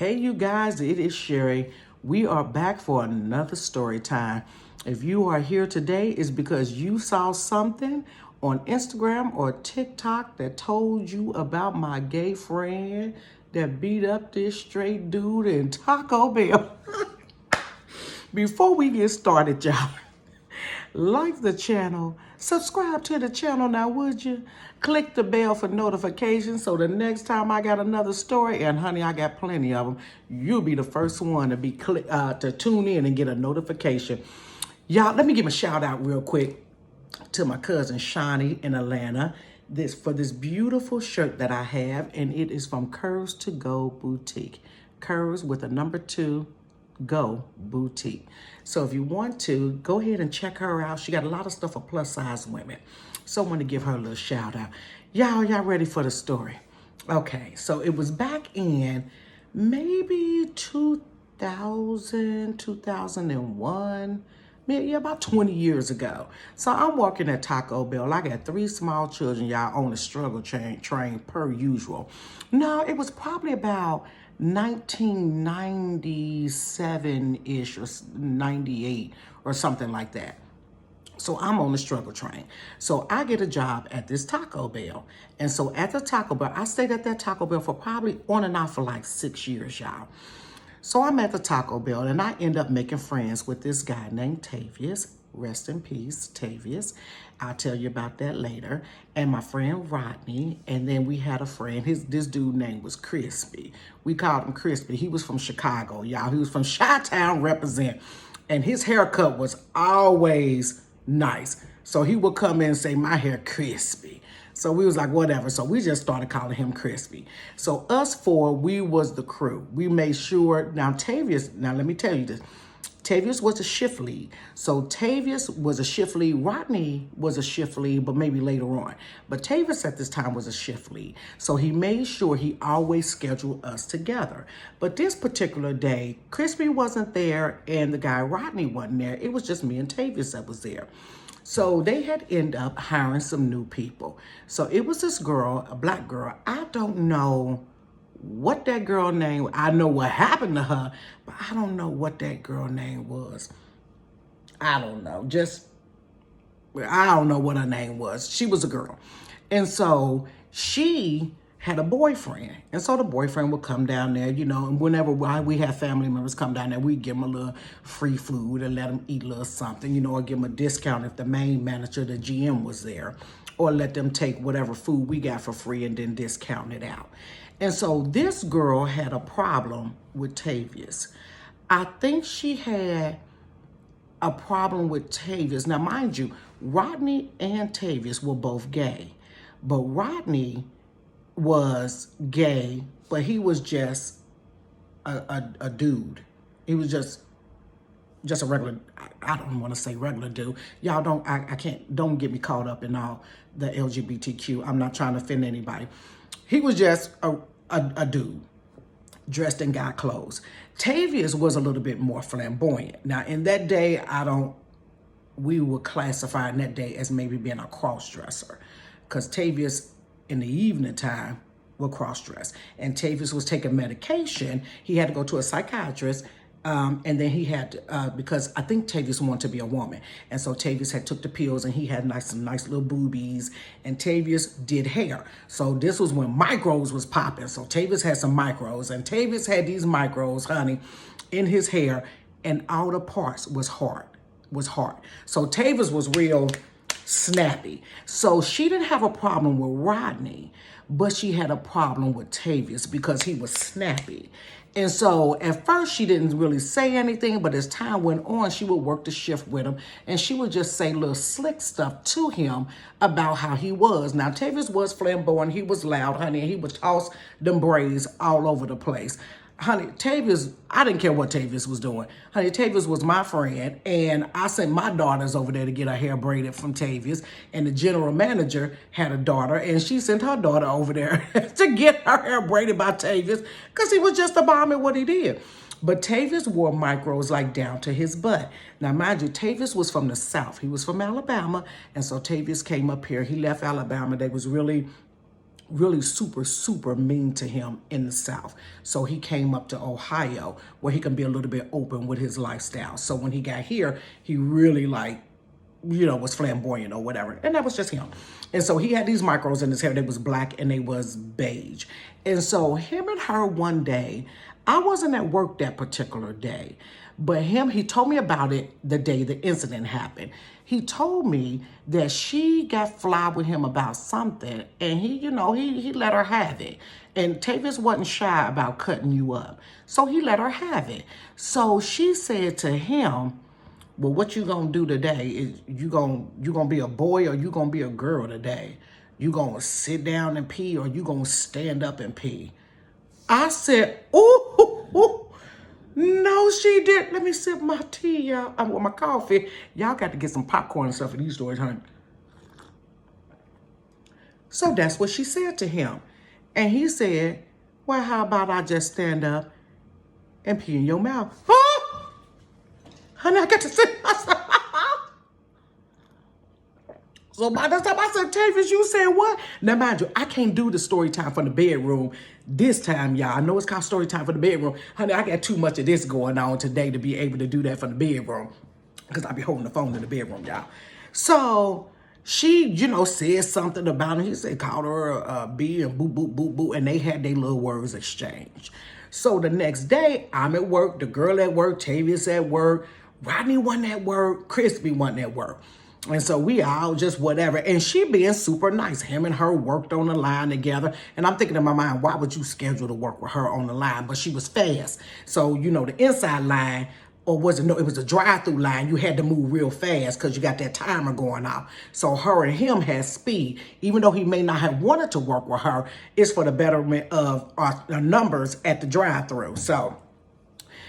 Hey, you guys, it is Sherry. We are back for another story time. If you are here today, it's because you saw something on Instagram or TikTok that told you about my gay friend that beat up this straight dude in Taco Bell. Before we get started, y'all, like the channel, subscribe to the channel now, would you? Click the bell for notifications so the next time I got another story, and honey, I got plenty of them, you'll be the first one to be to tune in and get a notification. Y'all, let me give a shout out real quick to my cousin Shawnee in Atlanta for this beautiful shirt that I have, and it is from Curves to Go Boutique. Curves with a number 2 Go Boutique. So if you want to, go ahead and check her out. She got a lot of stuff for plus size women. So I want to give her a little shout out. Y'all ready for the story? Okay, so it was back in maybe 2000, 2001, maybe about 20 years ago. So I'm working at Taco Bell. I got 3 small children, y'all, on the struggle train per usual. No, it was probably about 1997-ish or 98 or something like that. So I'm on the struggle train. So I get a job at this Taco Bell. And so at the Taco Bell, I stayed at that Taco Bell for probably on and off for like 6 years, y'all. So I'm at the Taco Bell and I end up making friends with this guy named Tavious. Rest in peace, Tavious. I'll tell you about that later. And my friend Rodney, and then we had a friend, this dude name was Crispy. We called him Crispy. He was from Chicago, y'all. He was from Chi-Town represent. And his haircut was always nice. So he would come in and say, my hair crispy. So we was like, whatever. So we just started calling him Crispy. So us 4, we was the crew. We made sure, now Tavious, now let me tell you this. Tavious was a shift lead. So Tavious was a shift lead. Rodney was a shift lead, but maybe later on. But Tavious at this time was a shift lead. So he made sure he always scheduled us together. But this particular day, Crispy wasn't there and the guy Rodney wasn't there. It was just me and Tavious that was there. So they had ended up hiring some new people. So it was this girl, a black girl. I don't know what that girl name, I know what happened to her, but I don't know what that girl name was. I don't know. I don't know what her name was. She was a girl. And so she had a boyfriend. And so the boyfriend would come down there, you know, and whenever we have family members come down there, we'd give them a little free food and let them eat a little something, you know, or give them a discount if the main manager, the GM, was there, or let them take whatever food we got for free and then discount it out. And so this girl had a problem with Tavious. I think she had a problem with Tavious. Now, mind you, Rodney and Tavious were both gay. But Rodney was gay, but he was just a dude. He was just a regular, I don't want to say regular dude. Y'all don't get me caught up in all the LGBTQ. I'm not trying to offend anybody. He was just a dude dressed in guy clothes. Tavious was a little bit more flamboyant. Now, in that day, we were classifying that day as maybe being a cross-dresser, because Tavious in the evening time would cross-dress. And Tavious was taking medication. He had to go to a psychiatrist. And then he had, because I think Tavious wanted to be a woman. And so Tavious had took the pills and he had some nice little boobies, and Tavious did hair. So this was when micros was popping. So Tavious had some micros, and Tavious had these micros, honey, in his hair, and all the parts was hard. So Tavious was real snappy. So she didn't have a problem with Rodney, but she had a problem with Tavious because he was snappy. And so at first she didn't really say anything, but as time went on, she would work the shift with him and she would just say little slick stuff to him about how he was. Now, Tavious was flamboyant. He was loud, honey, and he would toss them braids all over the place. Honey, Tavious, I didn't care what Tavious was doing. Honey, Tavious was my friend, and I sent my daughters over there to get her hair braided from Tavious, and the general manager had a daughter, and she sent her daughter over there to get her hair braided by Tavious, because he was just a bomb at what he did. But Tavious wore micros like down to his butt. Now, mind you, Tavious was from the South. He was from Alabama, and so Tavious came up here. He left Alabama. They was really really super mean to him in the South. So he came up to Ohio where he can be a little bit open with his lifestyle. So when he got here, he really like, was flamboyant or whatever. And that was just him. And so he had these micros in his hair. They was black and they was beige. And so him and her one day, I wasn't at work that particular day, but he told me about it the day the incident happened. He told me that she got fly with him about something and he let her have it. And Tavis wasn't shy about cutting you up. So he let her have it. So she said to him, well, what you gonna do today is you gonna be a boy or you gonna be a girl today? You gonna sit down and pee or you gonna stand up and pee? I said, ooh, no, she didn't. Let me sip my tea, y'all. I want my coffee. Y'all got to get some popcorn and stuff for these stories, honey. So that's what she said to him. And he said, well, how about I just stand up and pee in your mouth? Oh! Honey, I got to sit myself. So by the time I said, Tavis, you said what? Now, mind you, I can't do the story time from the bedroom this time, y'all. I know it's called story time for the bedroom. Honey, I got too much of this going on today to be able to do that from the bedroom because I be holding the phone in the bedroom, y'all. So she, said something about him. He said, called her a B and boo, boo, boo, boo. And they had their little words exchanged. So the next day, I'm at work, the girl at work, Tavious at work, Rodney wasn't at work, Crispy wasn't at work. And so we all just whatever. And she being super nice. Him and her worked on the line together. And I'm thinking in my mind, why would you schedule to work with her on the line? But she was fast. So, the inside line, or was it, no, it was a drive-through line. You had to move real fast because you got that timer going off. So her and him had speed. Even though he may not have wanted to work with her, it's for the betterment of our numbers at the drive-through. So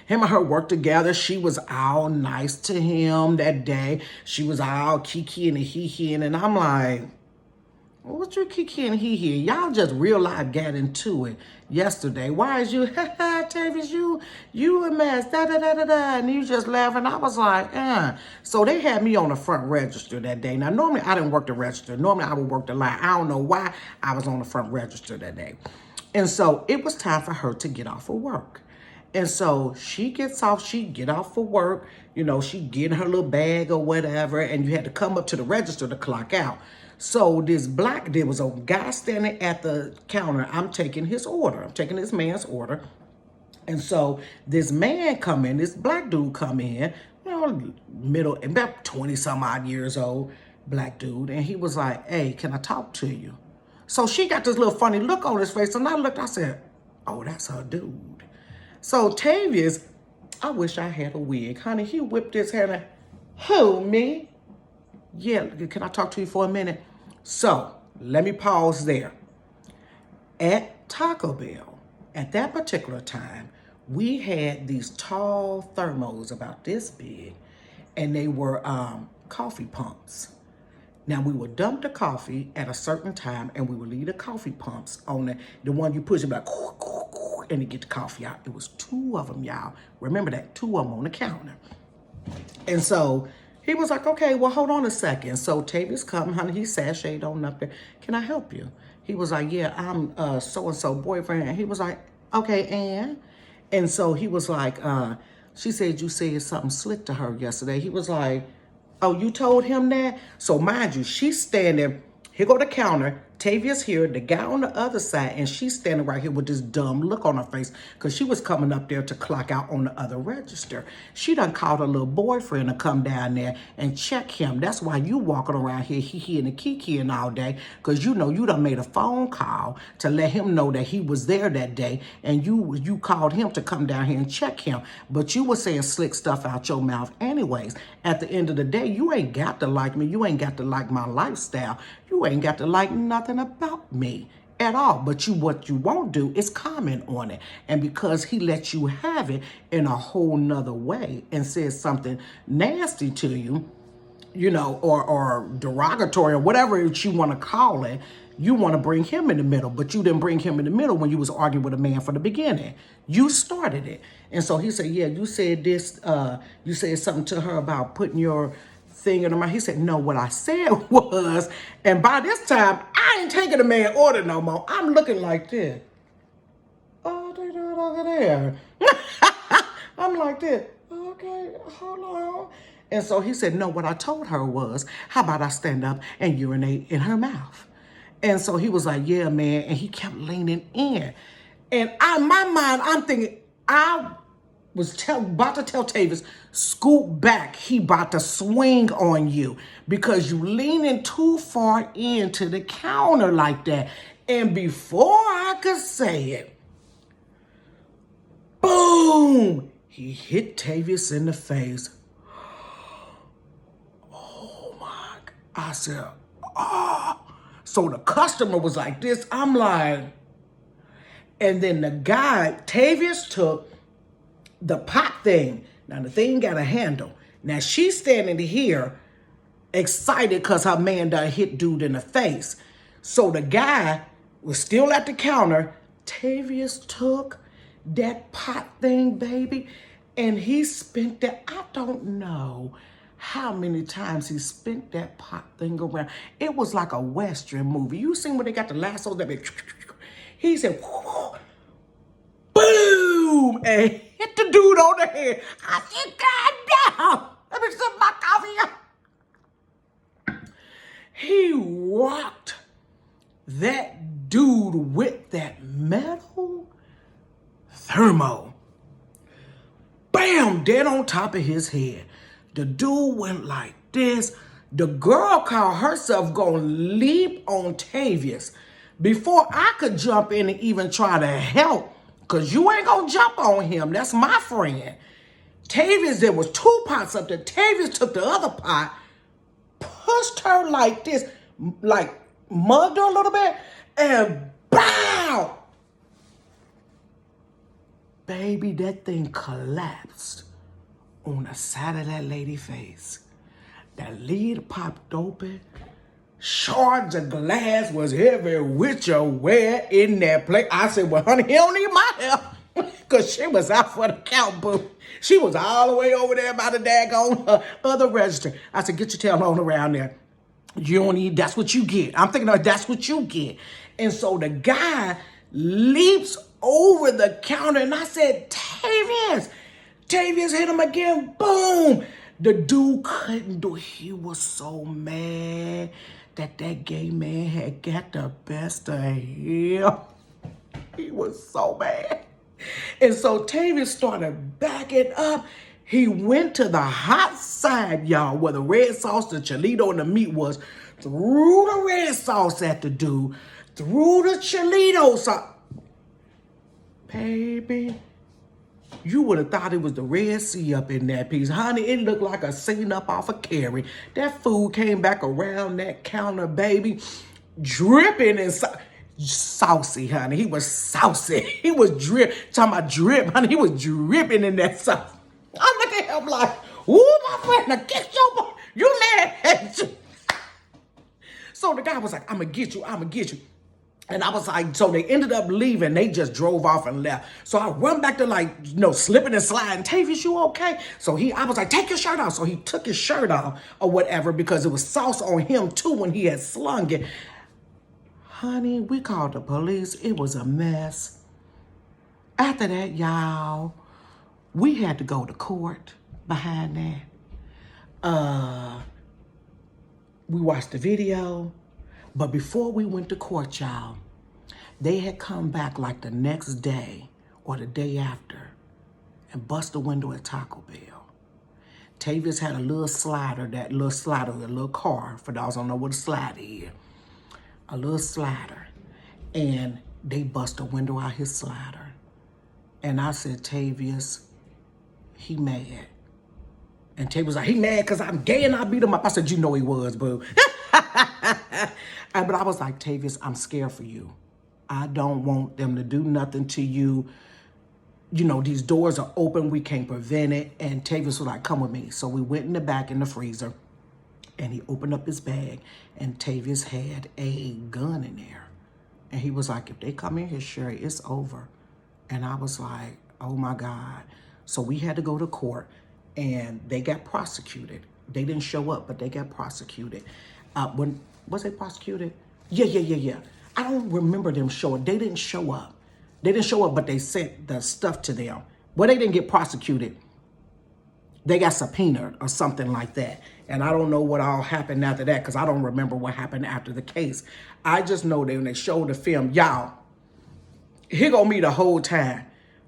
him and her worked together. She was all nice to him that day. She was all kiki and hee-heeing. And I'm like, what you kiki and hee-heeing? Y'all just real life got into it yesterday. Why is you, Tavis, you a mess, da-da-da-da-da. And you just laughing. I was like, So they had me on the front register that day. Now, normally I didn't work the register. Normally I would work the line. I don't know why I was on the front register that day. And so it was time for her to get off of work. And so she gets off, she get off for work, she get in her little bag or whatever, and you had to come up to the register to clock out. So there was a guy standing at the counter. I'm taking his order. I'm taking this man's order. And so this man come in, this black dude come in, middle, about 20 some odd years old, black dude. And he was like, hey, can I talk to you? So she got this little funny look on his face. And I said, oh, that's her dude. So Tavious, I wish I had a wig. Honey, he whipped his hair and, who, me? Yeah, can I talk to you for a minute? So, let me pause there. At Taco Bell, at that particular time, we had these tall thermos about this big, and they were coffee pumps. Now, we would dump the coffee at a certain time, and we would leave the coffee pumps on the one you push about, and to get the coffee out. It was 2 of them, y'all. Remember that, 2 of them on the counter. And so he was like, okay, well, hold on a second. So Tavis come, honey, he sashayed on up there. Can I help you? He was like, yeah, I'm so-and-so boyfriend. And he was like, okay, and so he was like, she said you said something slick to her yesterday. He was like, oh, you told him that? So mind you, she's standing, here go the counter, Tavious here, the guy on the other side, and she's standing right here with this dumb look on her face because she was coming up there to clock out on the other register. She done called her little boyfriend to come down there and check him. That's why you walking around here hee-hee and kiki-ing all day, because you done made a phone call to let him know that he was there that day, and you called him to come down here and check him. But you were saying slick stuff out your mouth anyways. At the end of the day, you ain't got to like me. You ain't got to like my lifestyle. You ain't got to like nothing about me at all. But what you won't do is comment on it. And because he let you have it in a whole nother way and says something nasty to you, or derogatory or whatever you want to call it, you want to bring him in the middle. But you didn't bring him in the middle when you was arguing with a man from the beginning. You started it. And so he said, yeah, you said this, you said something to her about putting your thing in the mouth. He said, no, what I said was, and by this time, I ain't taking the man order no more. I'm looking like this. Oh, they do it over there. I'm like this. Okay, hold on. And so he said, no, what I told her was, how about I stand up and urinate in her mouth? And so he was like, yeah, man. And he kept leaning in. And in my mind, I'm thinking, I was about to tell Tavis, scoot back. He about to swing on you because you leaning too far into the counter like that. And before I could say it, boom, he hit Tavious in the face. Oh my, I said, oh. So the customer was like this. I'm like, and then the guy, Tavious took the pot thing. Now the thing got a handle. Now she's standing here excited because her man done hit dude in the face. So the guy was still at the counter. Tavious took that pot thing, baby, and he spent that. I don't know how many times he spent that pot thing around. It was like a Western movie. You seen when they got the lassos that be, he said, boom, and hit the dude on the head. I said, God damn, let me sip my coffee. He rocked that dude with that metal thermo. Bam, dead on top of his head. The dude went like this. The girl called herself gonna leap on Tavious before I could jump in and even try to help, because you ain't gonna jump on him. That's my friend. Tavious, there was 2 pots up there. Tavious took the other pot, pushed her like this, like mugged her a little bit, and bow! Baby, that thing collapsed on the side of that lady's face. That lid popped open. Shards of glass was everywhere in that place. I said, well, honey, he don't need my help. Because she was out for the count, boo. She was all the way over there by the daggone other register. I said, get your tail on around there. You don't need, that's what you get. I'm thinking, that's what you get. And so the guy leaps over the counter, and I said, Tavious hit him again, boom. The dude couldn't do it. He was so mad that gay man had got the best of him. He was so mad. And so Tavious started backing up. He went to the hot side, y'all, where the red sauce, the chilito, and the meat was. Threw the red sauce at the dude. Threw the chilito sauce. Baby, you would have thought it was the Red Sea up in that piece. Honey, it looked like a scene up off of Carrie. That food came back around that counter, baby, dripping and saucy, honey. He was saucy. He was talking about drip, honey. He was dripping in that sauce. I look at him like, ooh, my friend, now get your boy. You mad at you. So the guy was like, I'm going to get you. And I was like, so they ended up leaving. They just drove off and left. So I run back to slipping and sliding. Tavious, you okay? So I was like, take your shirt off. So he took his shirt off or whatever because it was sauce on him too when he had slung it. Honey, we called the police. It was a mess. After that, y'all, we had to go to court behind that. We watched the video. But before we went to court, y'all, they had come back like the next day or the day after and bust the window at Taco Bell. Tavious had a little slider, a little car, for those who don't know what a slider is. A little slider. And they bust the window out his slider. And I said, Tavious, he mad. And Tavious was like, he mad because I'm gay and I beat him up. I said, you know he was, boo. But I was like, Tavious, I'm scared for you. I don't want them to do nothing to you. You know, these doors are open. We can't prevent it. And Tavious was like, come with me. So we went in the back in the freezer. And he opened up his bag. And Tavious had a gun in there. And he was like, if they come in here, Sherry, it's over. And I was like, oh, my God. So we had to go to court. And they got prosecuted. They didn't show up, but they got prosecuted. When was they prosecuted? Yeah. I don't remember them showing. They didn't show up. They didn't show up, but they sent the stuff to them. Well, they didn't get prosecuted. They got subpoenaed or something like that. And I don't know what all happened after that because I don't remember what happened after the case. I just know that when they showed the film, y'all, here go me the whole time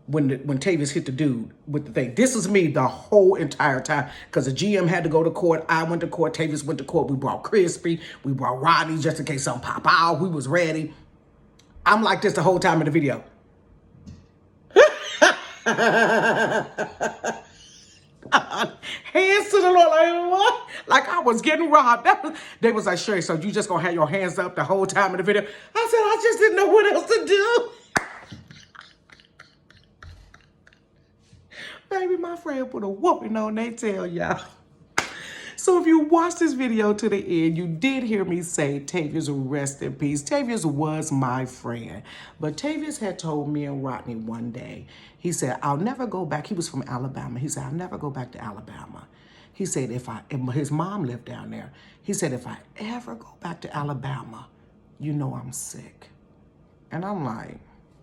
when Tavis hit the dude with the thing. This is me the whole entire time because the GM had to go to court. I went to court. Tavis went to court. We brought Crispy. We brought Rodney just in case something pop out. We was ready. I'm like this the whole time in the video. Hands to the Lord, like what? Like I was getting robbed. They was like, Sherry, so you just gonna have your hands up the whole time in the video? I said, I just didn't know what else to do. Baby, my friend put a whooping on they tail, y'all. So if you watched this video to the end, you did hear me say Tavious rest in peace. Tavious was my friend. But Tavious had told me and Rodney one day, he said, I'll never go back. He was from Alabama. He said, I'll never go back to Alabama. He said, his mom lived down there. He said, if I ever go back to Alabama, you know I'm sick. And I'm like,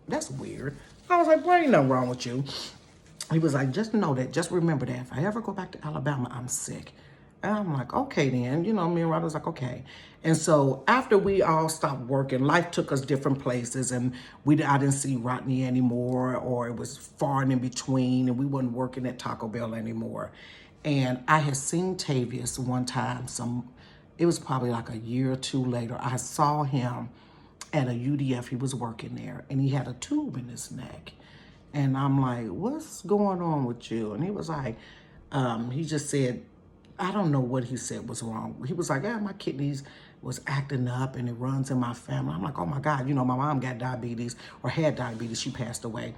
that's weird. I was like, boy, ain't nothing wrong with you. He was like, just know that, just remember that if I ever go back to Alabama, I'm sick. And I'm like, okay then, you know, me and Rod was like, okay. And so after we all stopped working, life took us different places and I didn't see Rodney anymore, or it was far and in between and we wasn't working at Taco Bell anymore. And I had seen Tavious one time, it was probably like a year or two later. I saw him at a UDF, he was working there and he had a tube in his neck. And I'm like, what's going on with you? And he was like, he just said, I don't know what he said was wrong. He was like, yeah, my kidneys was acting up and it runs in my family. I'm like, oh my God, you know, my mom got diabetes or had diabetes. She passed away.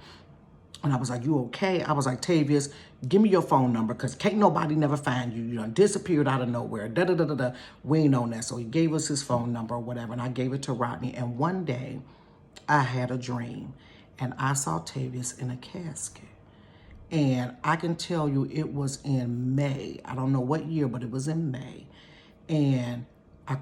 And I was like, you okay? I was like, Tavious, give me your phone number because can't nobody never find you. You done disappeared out of nowhere. Da-da-da-da-da. We ain't on that. So he gave us his phone number or whatever. And I gave it to Rodney. And one day I had a dream and I saw Tavious in a casket. And I can tell you it was in May. I don't know what year, but it was in May. And I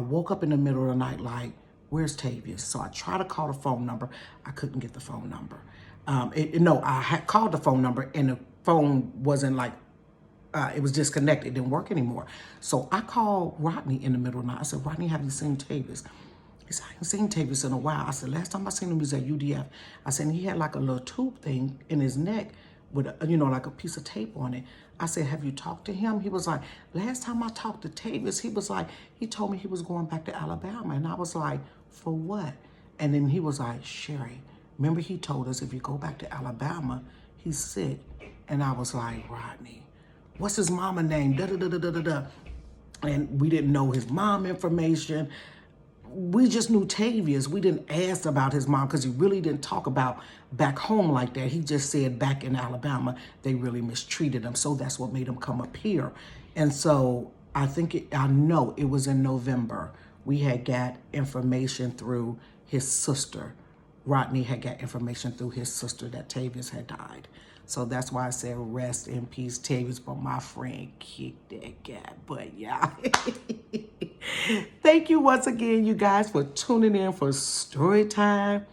woke up in the middle of the night like, where's Tavious? So I tried to call the phone number. I couldn't get the phone number. I had called the phone number and the phone wasn't like, it was disconnected. It didn't work anymore. So I called Rodney in the middle of the night. I said, Rodney, have you seen Tavious? He said, I haven't seen Tavious in a while. I said, last time I seen him, he was at UDF. I said, he had like a little tube thing in his neck with, like a piece of tape on it. I said, have you talked to him? He was like, last time I talked to Tavis, he was like, he told me he was going back to Alabama. And I was like, for what? And then he was like, Sherry, remember he told us if you go back to Alabama, he's sick. And I was like, Rodney, what's his mama name? Da-da-da-da-da-da. And we didn't know his mom information. We just knew Tavious. We didn't ask about his mom because he really didn't talk about back home like that. He just said back in Alabama, they really mistreated him. So that's what made him come up here. And so I know it was in November. We had got information through his sister. Rodney had got information through his sister that Tavious had died. So that's why I said rest in peace, Tavious, but my friend kicked that guy. But yeah. Thank you once again, you guys, for tuning in for story time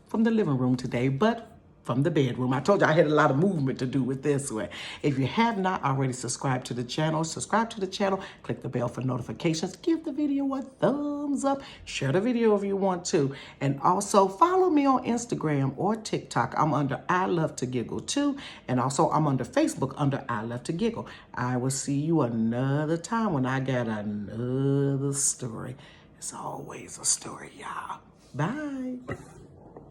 from the living room today, but from the bedroom. I told you I had a lot of movement to do with this one. If you have not already subscribed to the channel, subscribe to the channel, click the bell for notifications, give the video a thumbs up, share the video if you want to, and also follow me on Instagram or TikTok. I'm under I Love to Giggle too, and also I'm under Facebook under I Love to Giggle. I will see you another time when I got another story. It's always a story, y'all. Bye.